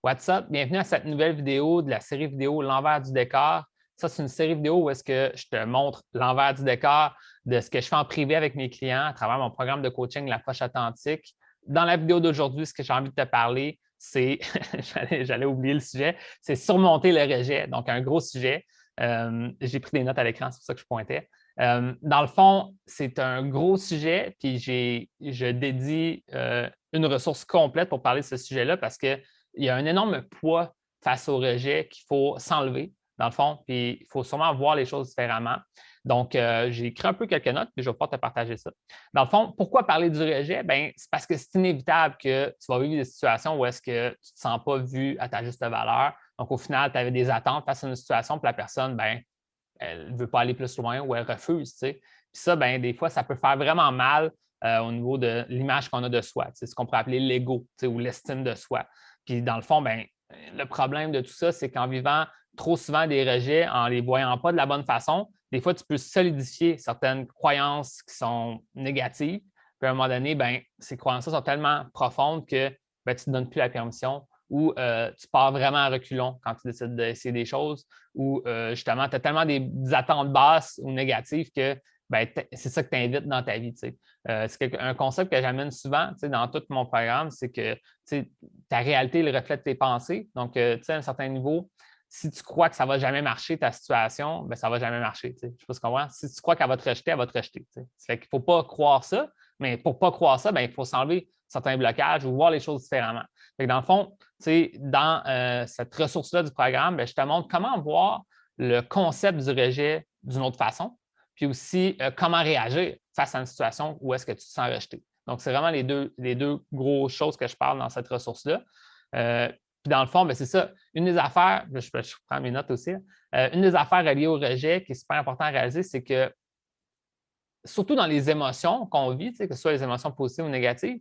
What's up? Bienvenue à cette nouvelle vidéo de la série vidéo L'envers du décor. Ça, c'est une série vidéo où est-ce que je te montre l'envers du décor de ce que je fais en privé avec mes clients à travers mon programme de coaching L'approche authentique. Dans la vidéo d'aujourd'hui, ce que j'ai envie de te parler, c'est, j'allais oublier le sujet, c'est surmonter le rejet. Donc, un gros sujet. J'ai pris des notes à l'écran, c'est pour ça que je pointais. Dans le fond, c'est un gros sujet, puis je dédie une ressource complète pour parler de ce sujet-là parce que il y a un énorme poids face au rejet qu'il faut s'enlever, dans le fond, puis il faut sûrement voir les choses différemment. Donc, j'ai écrit un peu quelques notes, puis je vais pouvoir te partager ça. Dans le fond, pourquoi parler du rejet? Bien, c'est parce que c'est inévitable que tu vas vivre des situations où est-ce que tu ne te sens pas vu à ta juste valeur. Donc, au final, tu avais des attentes face à une situation, puis la personne, bien, elle ne veut pas aller plus loin ou elle refuse. Tu sais. Puis ça, bien, des fois, ça peut faire vraiment mal au niveau de l'image qu'on a de soi, c'est ce qu'on pourrait appeler l'ego ou l'estime de soi. Puis dans le fond, bien, le problème de tout ça, c'est qu'en vivant trop souvent des rejets, en ne les voyant pas de la bonne façon, des fois, tu peux solidifier certaines croyances qui sont négatives. Puis à un moment donné, bien, ces croyances-là sont tellement profondes que bien, tu ne te donnes plus la permission ou tu pars vraiment à reculons quand tu décides d'essayer des choses ou justement, tu as tellement des attentes basses ou négatives que ben, c'est ça que tu invites dans ta vie. C'est un concept que j'amène souvent dans tout mon programme, c'est que ta réalité le reflète tes pensées. Donc, à un certain niveau, si tu crois que ça ne va jamais marcher, ta situation, ben, ça ne va jamais marcher. Je ne sais pas ce qu'on voit. Si tu crois qu'elle va te rejeter, elle va te rejeter. Ça fait qu'il ne faut pas croire ça, mais pour ne pas croire ça, ben, il faut s'enlever certains blocages ou voir les choses différemment. Fait que dans le fond, dans cette ressource-là du programme, ben, je te montre comment voir le concept du rejet d'une autre façon, puis aussi comment réagir face à une situation où est-ce que tu te sens rejeté. Donc, c'est vraiment les deux grosses choses que je parle dans cette ressource-là. Puis dans le fond, ben, c'est ça. Une des affaires, je prends mes notes aussi, une des affaires reliées au rejet qui est super important à réaliser, c'est que surtout dans les émotions qu'on vit, que ce soit les émotions positives ou négatives,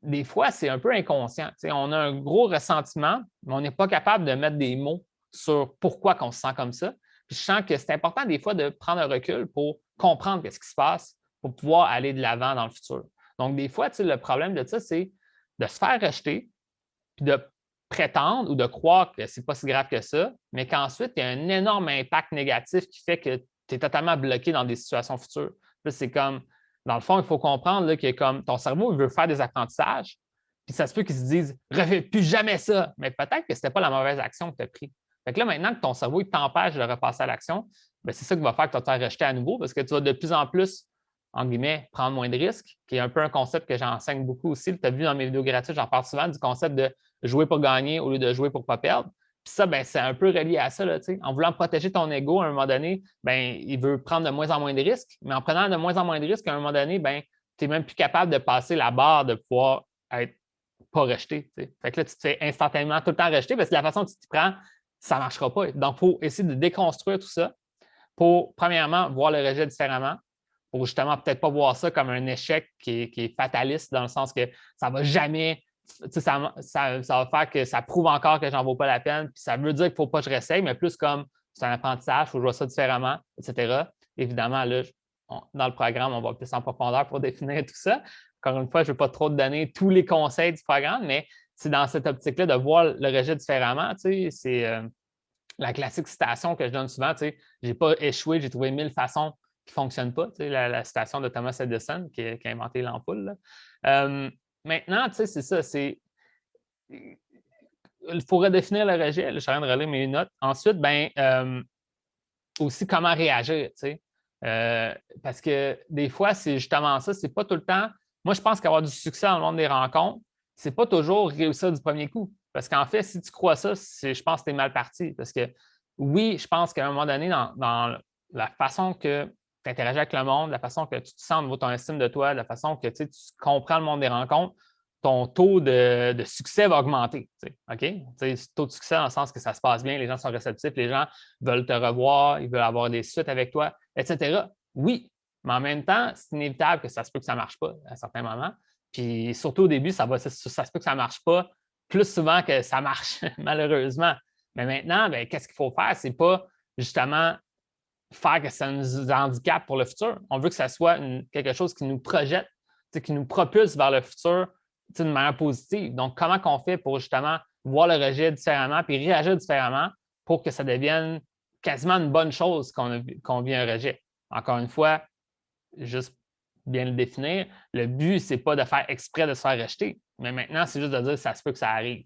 des fois, c'est un peu inconscient. On a un gros ressentiment, mais on n'est pas capable de mettre des mots sur pourquoi on se sent comme ça. Puis je sens que c'est important des fois de prendre un recul pour comprendre ce qui se passe, pour pouvoir aller de l'avant dans le futur. Donc, des fois, le problème de ça, c'est de se faire rejeter, puis de prétendre ou de croire que ce n'est pas si grave que ça, mais qu'ensuite, il y a un énorme impact négatif qui fait que tu es totalement bloqué dans des situations futures. Là, c'est comme, dans le fond, il faut comprendre là, que comme ton cerveau veut faire des apprentissages, puis ça se peut qu'ils se disent « refais plus jamais ça », mais peut-être que ce n'était pas la mauvaise action que tu as prise. Fait que là, maintenant que ton cerveau t'empêche de repasser à l'action, ben, c'est ça qui va faire que tu vas te faire rejeter à nouveau parce que tu vas de plus en plus, en guillemets, prendre moins de risques, qui est un peu un concept que j'enseigne beaucoup aussi. Tu as vu dans mes vidéos gratuites, j'en parle souvent du concept de jouer pour gagner au lieu de jouer pour ne pas perdre. Puis ça, ben, c'est un peu relié à ça. Là, en voulant protéger ton ego, à un moment donné, ben, il veut prendre de moins en moins de risques, mais en prenant de moins en moins de risques, à un moment donné, ben, tu n'es même plus capable de passer la barre de pouvoir être pas rejeté. T'sais. Fait que là, tu te fais instantanément tout le temps rejeter parce que la façon dont tu t'y prends, ça ne marchera pas. Donc, il faut essayer de déconstruire tout ça pour, premièrement, voir le rejet différemment, pour justement peut-être pas voir ça comme un échec qui est fataliste dans le sens que ça ne va jamais, ça va faire que ça prouve encore que j'en vaux pas la peine, puis ça veut dire qu'il ne faut pas que je réessaye, mais plus comme c'est un apprentissage, il faut jouer ça différemment, etc. Évidemment, là, dans le programme, on va plus en profondeur pour définir tout ça. Encore une fois, je ne veux pas trop te donner tous les conseils du programme, mais c'est dans cette optique-là de voir le rejet différemment. C'est la classique citation que je donne souvent, je n'ai pas échoué, j'ai trouvé 1000 façons qui ne fonctionnent pas. La citation de Thomas Edison qui a inventé l'ampoule. Maintenant, c'est ça, il faut redéfinir le rejet. Là, je suis en train de relire mes notes. Ensuite, aussi comment réagir. Parce que des fois, c'est justement ça, c'est pas tout le temps. Moi, je pense qu'avoir du succès dans le monde des rencontres, c'est pas toujours réussir du premier coup. Parce qu'en fait, si tu crois ça, je pense que tu es mal parti. Parce que oui, je pense qu'à un moment donné, dans la façon que tu interagis avec le monde, la façon que tu te sens au niveau de ton estime de toi, la façon que tu comprends le monde des rencontres, ton taux de succès va augmenter. OK? Taux de succès dans le sens que ça se passe bien, les gens sont réceptifs, les gens veulent te revoir, ils veulent avoir des suites avec toi, etc. Oui, mais en même temps, c'est inévitable que ça se peut que ça ne marche pas à certains moments. Puis surtout au début, ça se peut que ça ne marche pas plus souvent que ça marche, malheureusement. Mais maintenant, qu'est-ce qu'il faut faire? Ce n'est pas justement faire que ça nous handicape pour le futur. On veut que ça soit quelque chose qui nous projette, qui nous propulse vers le futur d'une manière positive. Donc, comment on fait pour justement voir le rejet différemment puis réagir différemment pour que ça devienne quasiment une bonne chose qu'on vit un rejet. Encore une fois, juste bien le définir, le but, ce n'est pas de faire exprès de se faire rejeter, mais maintenant, c'est juste de dire ça se peut que ça arrive.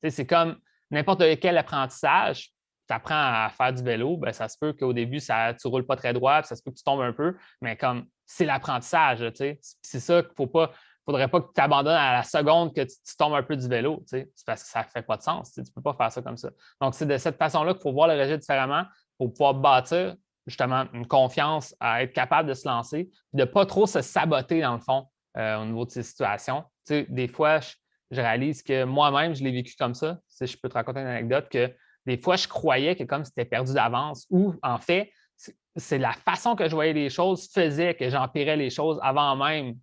C'est comme n'importe quel apprentissage, tu apprends à faire du vélo, bien, ça se peut qu'au début, tu ne roules pas très droit, puis ça se peut que tu tombes un peu, mais comme c'est l'apprentissage, c'est ça qu'il ne faudrait pas que tu abandonnes à la seconde que tu tombes un peu du vélo, c'est parce que ça ne fait pas de sens, tu ne peux pas faire ça comme ça. Donc, c'est de cette façon-là qu'il faut voir le rejet différemment pour pouvoir bâtir justement une confiance à être capable de se lancer, de ne pas trop se saboter dans le fond au niveau de ces situations. Des fois, je réalise que moi-même, je l'ai vécu comme ça. Je peux te raconter une anecdote que des fois, je croyais que comme c'était perdu d'avance ou en fait, c'est la façon que je voyais les choses faisait que j'empirais les choses avant même.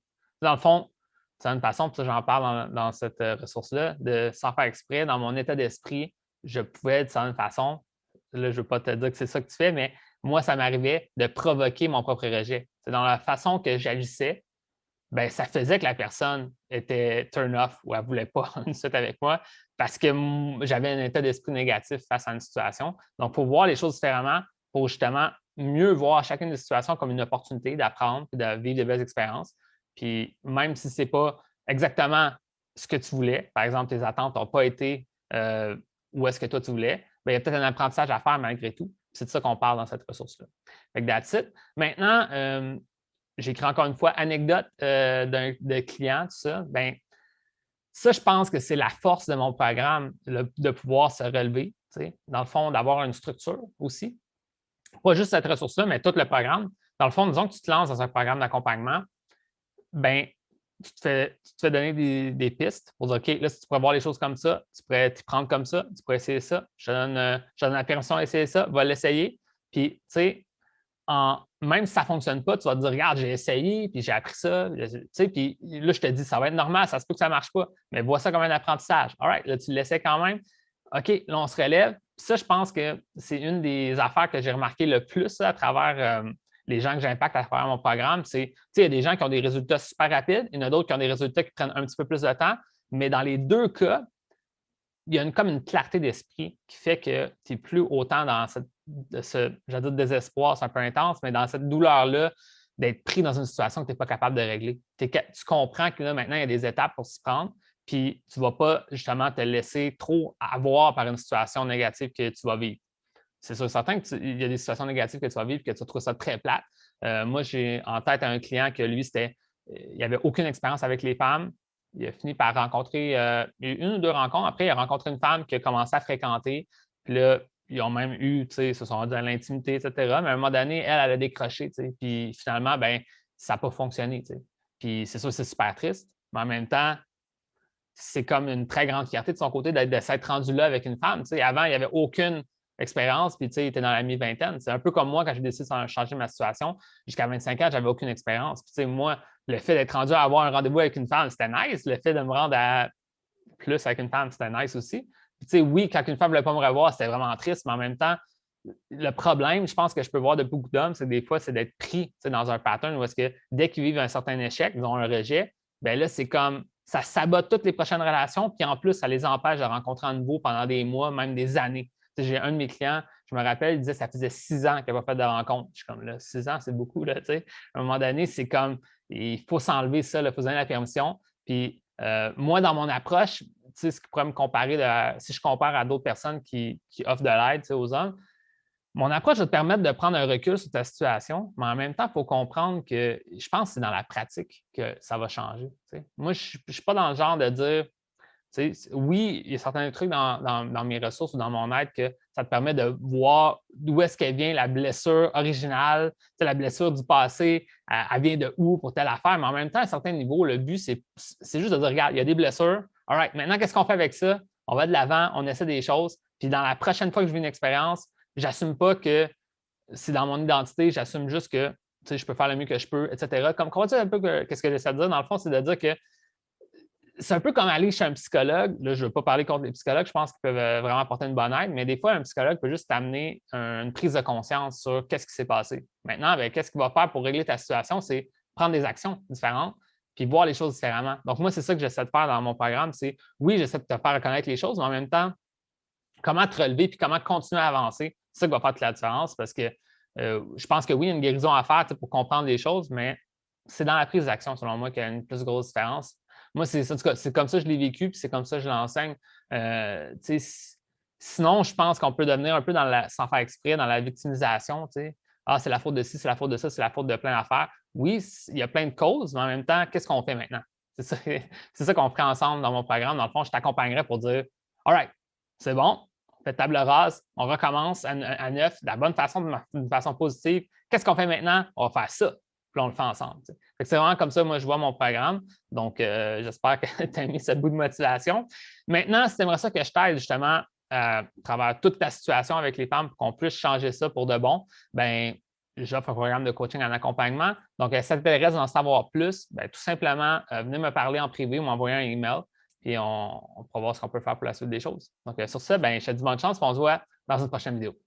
Dans le fond, c'est une façon, puis j'en parle dans cette ressource-là, de sans faire exprès, dans mon état d'esprit, je pouvais, de certaine façon, là, je ne veux pas te dire que c'est ça que tu fais, mais moi, ça m'arrivait de provoquer mon propre rejet. C'est dans la façon que j'agissais, ben, ça faisait que la personne était turn-off ou elle ne voulait pas une suite avec moi parce que j'avais un état d'esprit négatif face à une situation. Donc, il faut voir les choses différemment pour justement mieux voir chacune des situations comme une opportunité d'apprendre et de vivre de belles expériences. Puis, même si ce n'est pas exactement ce que tu voulais, par exemple, tes attentes n'ont pas été où est-ce que toi tu voulais, bien, il y a peut-être un apprentissage à faire malgré tout. C'est de ça qu'on parle dans cette ressource-là. Fait que that's it. Maintenant, j'écris encore une fois anecdote de client, tout ça. Bien, ça, je pense que c'est la force de mon programme, de pouvoir se relever. Dans le fond, d'avoir une structure aussi. Pas juste cette ressource-là, mais tout le programme. Dans le fond, disons que tu te lances dans un programme d'accompagnement, bien, tu te fais donner des pistes pour dire, OK, là, si tu pourrais voir les choses comme ça, tu pourrais t'y prendre comme ça, tu pourrais essayer ça. Je te donne la permission d'essayer ça, va l'essayer. Puis, tu sais, même si ça ne fonctionne pas, tu vas te dire, regarde, j'ai essayé, puis j'ai appris ça. Puis là, je te dis, ça va être normal, ça se peut que ça ne marche pas, mais vois ça comme un apprentissage. All right, là, tu l'essaies quand même. OK, là, on se relève. Puis ça, je pense que c'est une des affaires que j'ai remarqué le plus à travers les gens que j'impacte à travers mon programme. Il y a des gens qui ont des résultats super rapides, il y en a d'autres qui ont des résultats qui prennent un petit peu plus de temps, mais dans les deux cas, il y a comme une clarté d'esprit qui fait que tu n'es plus autant dans ce désespoir, c'est un peu intense, mais dans cette douleur-là d'être pris dans une situation que tu n'es pas capable de régler. Tu comprends que là, maintenant, il y a des étapes pour s'y prendre, puis tu ne vas pas justement te laisser trop avoir par une situation négative que tu vas vivre. C'est sûr certain qu'il y a des situations négatives que tu vas vivre et que tu trouves ça très plate. Moi, j'ai en tête un client que lui, il n'avait aucune expérience avec les femmes. Il a fini par rencontrer une ou deux rencontres. Après, il a rencontré une femme qu'il a commencé à fréquenter. Puis là, ils ont même eu, se sont rendus à l'intimité, etc. Mais à un moment donné, elle a décroché. Puis finalement, ben, ça n'a pas fonctionné. Puis c'est sûr, c'est super triste. Mais en même temps, c'est comme une très grande fierté de son côté de s'être rendu là avec une femme. Avant, il n'y avait aucune expérience, puis il était dans la mi-vingtaine. C'est un peu comme moi quand j'ai décidé de changer ma situation. Jusqu'à 25 ans, je n'avais aucune expérience. Puis, moi, le fait d'être rendu à avoir un rendez-vous avec une femme, c'était nice. Le fait de me rendre à plus avec une femme, c'était nice aussi. Puis, oui, quand une femme ne voulait pas me revoir, c'était vraiment triste, mais en même temps, le problème, je pense que je peux voir de beaucoup d'hommes, c'est des fois, c'est d'être pris dans un pattern où est-ce que dès qu'ils vivent un certain échec, ils ont un rejet, bien là, c'est comme ça sabote toutes les prochaines relations, puis en plus, ça les empêche de rencontrer à nouveau pendant des mois, même des années. J'ai un de mes clients, je me rappelle, il disait que ça faisait 6 ans qu'il n'avait pas fait de rencontre. Je suis comme là, 6 ans, c'est beaucoup. Là, à un moment donné, c'est comme il faut s'enlever ça, il faut donner la permission. Puis moi, dans mon approche, ce qui pourrait me comparer, si je compare à d'autres personnes qui offrent de l'aide aux hommes, mon approche va te permettre de prendre un recul sur ta situation, mais en même temps, il faut comprendre que je pense que c'est dans la pratique que ça va changer. Moi, je ne suis pas dans le genre de dire, oui, il y a certains trucs dans mes ressources ou dans mon aide que ça te permet de voir d'où est-ce qu'elle vient la blessure originale, la blessure du passé, elle vient de où pour telle affaire, mais en même temps, à un certain niveau, le but, c'est juste de dire, regarde, il y a des blessures, all right, maintenant, qu'est-ce qu'on fait avec ça? On va de l'avant, on essaie des choses, puis dans la prochaine fois que je vis une expérience, j'assume pas que c'est dans mon identité, j'assume juste que je peux faire le mieux que je peux, etc. Comme comment un peu qu'est-ce que j'essaie de dire? Dans le fond, c'est de dire que c'est un peu comme aller chez un psychologue. Là, je ne veux pas parler contre les psychologues, je pense qu'ils peuvent vraiment apporter une bonne aide, mais des fois, un psychologue peut juste t'amener une prise de conscience sur qu'est-ce qui s'est passé. Maintenant, qu'est-ce qu'il va faire pour régler ta situation? C'est prendre des actions différentes. puis voir les choses différemment. Donc, moi, c'est ça que j'essaie de faire dans mon programme, c'est oui, j'essaie de te faire reconnaître les choses, mais en même temps, comment te relever puis comment continuer à avancer, c'est ça qui va faire toute la différence parce que je pense que oui, il y a une guérison à faire pour comprendre les choses, mais c'est dans la prise d'action, selon moi, qu'il y a une plus grosse différence. Moi, c'est comme ça que je l'ai vécu, puis c'est comme ça que je l'enseigne. Sinon, je pense qu'on peut devenir un peu sans faire exprès, dans la victimisation. Ah, c'est la faute de ci, c'est la faute de ça, c'est la faute de plein d'affaires. Oui, il y a plein de causes, mais en même temps, qu'est-ce qu'on fait maintenant? C'est ça qu'on ferait ensemble dans mon programme. Dans le fond, je t'accompagnerais pour dire All right, c'est bon, on fait table rase, on recommence à neuf, de la bonne façon, d'une façon positive. Qu'est-ce qu'on fait maintenant? On va faire ça. Puis on le fait ensemble. C'est vraiment comme ça, moi, je vois mon programme. Donc, j'espère que tu as aimé ce bout de motivation. Maintenant, si tu aimerais ça que je t'aide justement à travers toute ta situation avec les femmes pour qu'on puisse changer ça pour de bon, bien, j'offre un programme de coaching en accompagnement. Donc, si ça t'intéresse d'en savoir plus, bien, tout simplement, venez me parler en privé ou m'envoyer un email. Puis on pourra voir ce qu'on peut faire pour la suite des choses. Donc, sur ça, ben, je te dis bonne chance et on se voit dans une prochaine vidéo.